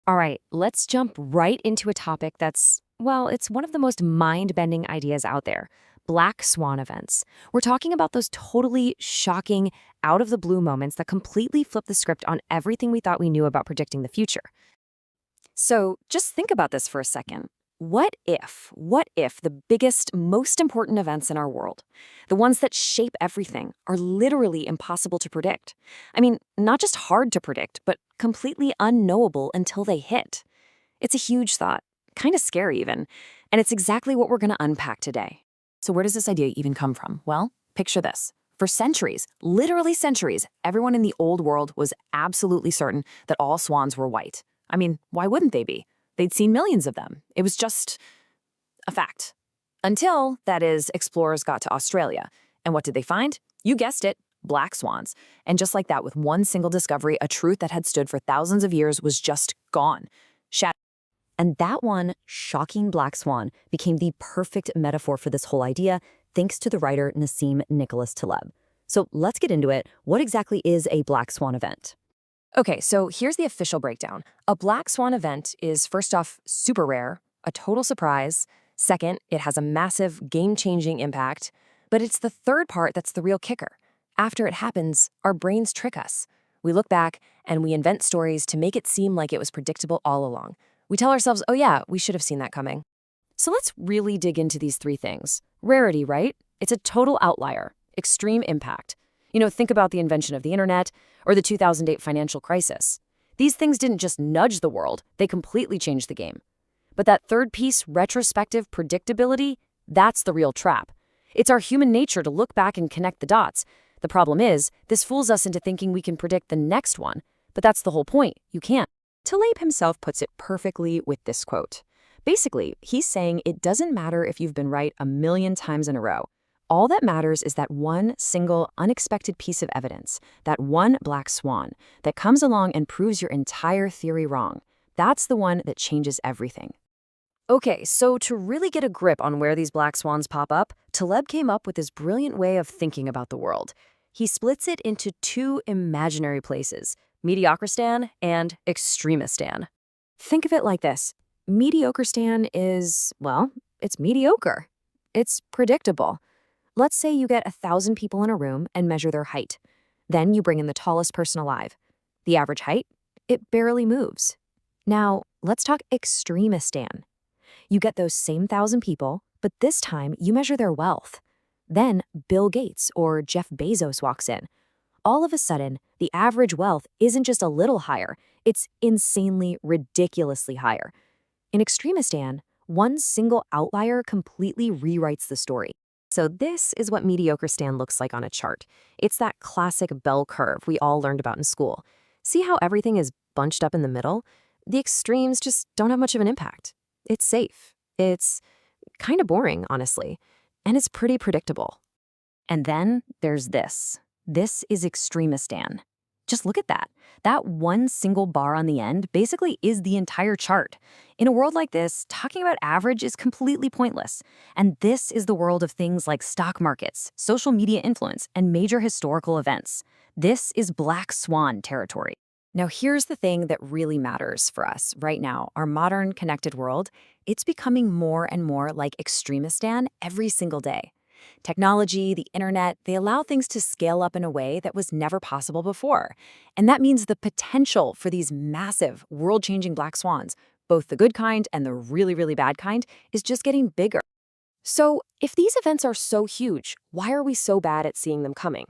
All right, let's jump right into a topic that's, well, it's one of the most mind-bending ideas out there. Black Swan events. We're talking about those totally shocking, out-of-the-blue moments that completely flip the script on everything we thought we knew about predicting the future. So just think about this for a second. What if the biggest, most important events in our world, the ones that shape everything, are literally impossible to predict? I mean, not just hard to predict, but completely unknowable until they hit. It's a huge thought, kind of scary even, and it's exactly what we're going to unpack today. So where does this idea even come from? Well, picture this. For centuries, literally centuries, everyone in the old world was absolutely certain that all swans were white. I mean, why wouldn't they be? They'd seen millions of them. It was just a fact. Until, that is, explorers got to Australia. And what did they find? You guessed it, black swans. And just like that, with one single discovery, a truth that had stood for thousands of years was just gone. And that one shocking black swan became the perfect metaphor for this whole idea, thanks to the writer Nassim Taleb. So let's get into it. What exactly is a black swan event? Okay, so here's the official breakdown. A black swan event is, first off, super rare, a total surprise. Second, it has a massive, game-changing impact. But it's the third part that's the real kicker. After it happens, our brains trick us. We look back and we invent stories to make it seem like it was predictable all along. We tell ourselves, oh yeah, we should have seen that coming. So let's really dig into these three things. Rarity, right? It's a total outlier. Extreme impact. Think about the invention of the internet or the 2008 financial crisis. These things didn't just nudge the world, they completely changed the game. But that third piece, retrospective predictability, that's the real trap. It's our human nature to look back and connect the dots. The problem is, this fools us into thinking we can predict the next one. But that's the whole point. You can't. Taleb himself puts it perfectly with this quote. Basically, he's saying it doesn't matter if you've been right a million times in a row. All that matters is that one single, unexpected piece of evidence, that one black swan, that comes along and proves your entire theory wrong. That's the one that changes everything. Okay, so to really get a grip on where these black swans pop up, Taleb came up with this brilliant way of thinking about the world. He splits it into two imaginary places, Mediocristan and Extremistan. Think of it like this. Mediocristan is, well, it's mediocre. It's predictable. Let's say you get 1,000 people in a room and measure their height. Then you bring in the tallest person alive. The average height? It barely moves. Now, let's talk Extremistan. You get those same 1,000 people, but this time you measure their wealth. Then Bill Gates or Jeff Bezos walks in. All of a sudden, the average wealth isn't just a little higher, it's insanely, ridiculously higher. In Extremistan, one single outlier completely rewrites the story. So this is what Mediocristan looks like on a chart. It's that classic bell curve we all learned about in school. See how everything is bunched up in the middle? The extremes just don't have much of an impact. It's safe. It's kind of boring, honestly. And it's pretty predictable. And then there's this. This is Extremistan. Just look at that. That one single bar on the end basically is the entire chart. In a world like this, talking about average is completely pointless. And this is the world of things like stock markets, social media influence, and major historical events. This is Black Swan territory. Now, here's the thing that really matters for us right now. Our modern connected world, it's becoming more and more like Extremistan every single day. Technology, the internet, they allow things to scale up in a way that was never possible before. And that means the potential for these massive, world-changing black swans, both the good kind and the really, really bad kind, is just getting bigger. So, if these events are so huge, why are we so bad at seeing them coming?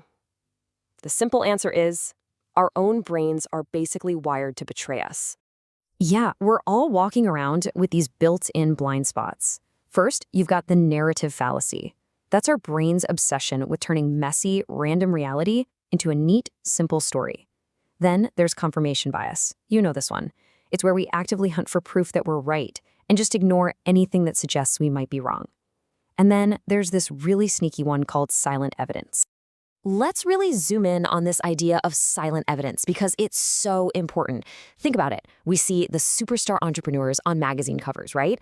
The simple answer is, our own brains are basically wired to betray us. Yeah, we're all walking around with these built-in blind spots. First, you've got the narrative fallacy. That's our brain's obsession with turning messy, random reality into a neat, simple story. Then there's confirmation bias. You know this one. It's where we actively hunt for proof that we're right and just ignore anything that suggests we might be wrong. And then there's this really sneaky one called silent evidence. Let's really zoom in on this idea of silent evidence because it's so important. Think about it. We see the superstar entrepreneurs on magazine covers, right?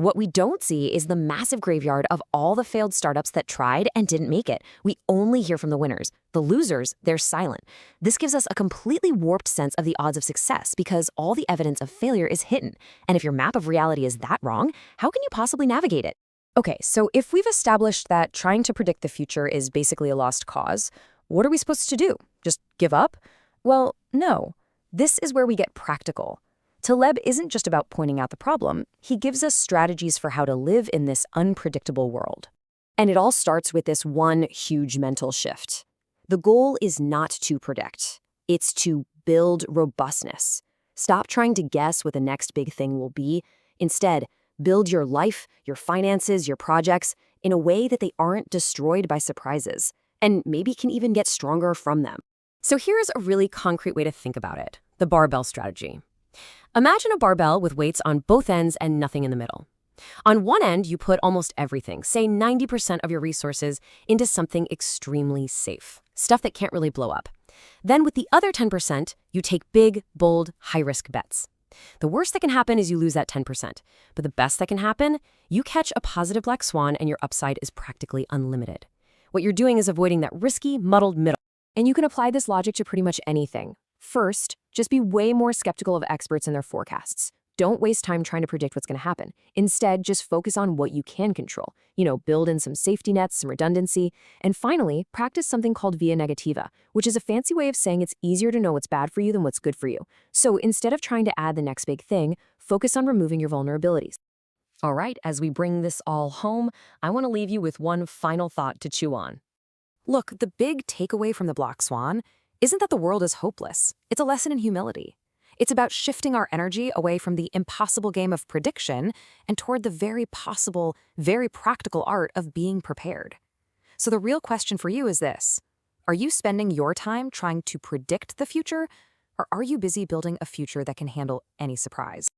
What we don't see is the massive graveyard of all the failed startups that tried and didn't make it. We only hear from the winners. The losers, they're silent. This gives us a completely warped sense of the odds of success because all the evidence of failure is hidden. And if your map of reality is that wrong, how can you possibly navigate it? Okay, so if we've established that trying to predict the future is basically a lost cause, what are we supposed to do? Just give up? Well, no. This is where we get practical. Taleb isn't just about pointing out the problem. He gives us strategies for how to live in this unpredictable world. And it all starts with this one huge mental shift. The goal is not to predict. It's to build robustness. Stop trying to guess what the next big thing will be. Instead, build your life, your finances, your projects in a way that they aren't destroyed by surprises, and maybe can even get stronger from them. So here's a really concrete way to think about it, the barbell strategy. Imagine a barbell with weights on both ends and nothing in the middle. On one end, you put almost everything, say 90% of your resources, into something extremely safe, stuff that can't really blow up. Then with the other 10%, you take big, bold, high-risk bets. The worst that can happen is you lose that 10%. But the best that can happen, you catch a positive black swan and your upside is practically unlimited. What you're doing is avoiding that risky, muddled middle. And you can apply this logic to pretty much anything. First, just be way more skeptical of experts and their forecasts. Don't waste time trying to predict what's going to happen. Instead, just focus on what you can control. Build in some safety nets, some redundancy. And finally, practice something called via negativa, which is a fancy way of saying it's easier to know what's bad for you than what's good for you. So instead of trying to add the next big thing, focus on removing your vulnerabilities. All right, as we bring this all home, I want to leave you with one final thought to chew on. Look, the big takeaway from the Black Swan isn't that the world is hopeless. It's a lesson in humility. It's about shifting our energy away from the impossible game of prediction and toward the very possible, very practical art of being prepared. So the real question for you is this: are you spending your time trying to predict the future, or are you busy building a future that can handle any surprise?